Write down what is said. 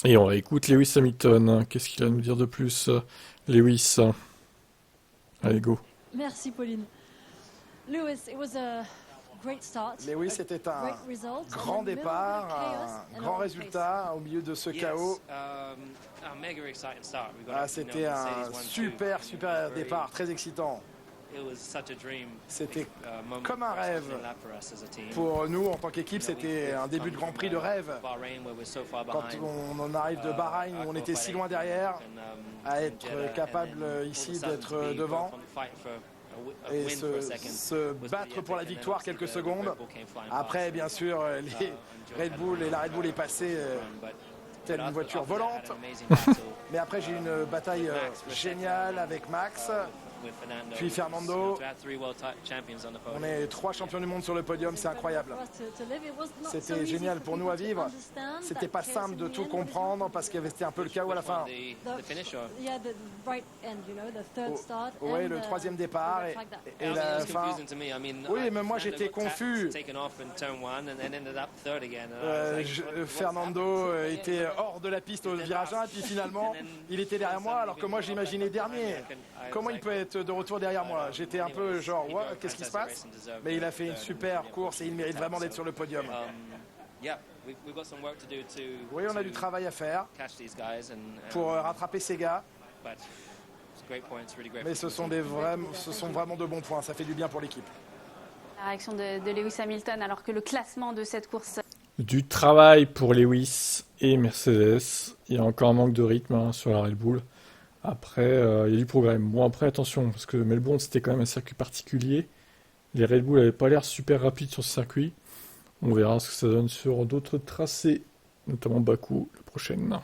Et on écoute Lewis Hamilton. Qu'est-ce qu'il a à nous dire de plus, Lewis? Allez, go. Merci Pauline. Lewis, it was a great start. Lewis, c'était un grand départ, un grand résultat au milieu de ce chaos. C'était un super départ, très excitant. C'était comme un rêve. Pour nous, en tant qu'équipe, c'était un début de Grand Prix de rêve. Quand on en arrive de Bahreïn, où on était si loin derrière, à être capable ici d'être devant et se battre pour la victoire quelques secondes. Après, bien sûr, les Red Bull et la Red Bull est passée telle une voiture volante. Mais après, j'ai eu une bataille géniale avec Max. Puis Fernando, on est 3 champions du monde sur le podium, c'est incroyable. C'était génial pour nous à vivre. C'était pas simple de tout comprendre parce qu'il y avait un peu le chaos à la fin. Oui, le troisième départ et la fin. Oui, mais moi j'étais confus. Fernando était hors de la piste au virage 1 et puis finalement il était derrière moi alors que moi j'imaginais dernier. Comment il peut être de retour derrière moi? J'étais un peu genre, qu'est-ce qui se passe? Mais il a fait une super course et il mérite vraiment d'être sur le podium. Oui, on a du travail à faire pour rattraper ces gars. Mais ce sont vraiment de bons points, ça fait du bien pour l'équipe. La réaction de Lewis Hamilton alors que le classement de cette course... Du travail pour Lewis et Mercedes. Il y a encore un manque de rythme sur la Red Bull. Après, il y a du progrès. Bon, après, attention, parce que Melbourne, c'était quand même un circuit particulier. Les Red Bull n'avaient pas l'air super rapides sur ce circuit. On verra ce que ça donne sur d'autres tracés, notamment Bakou, la prochaine.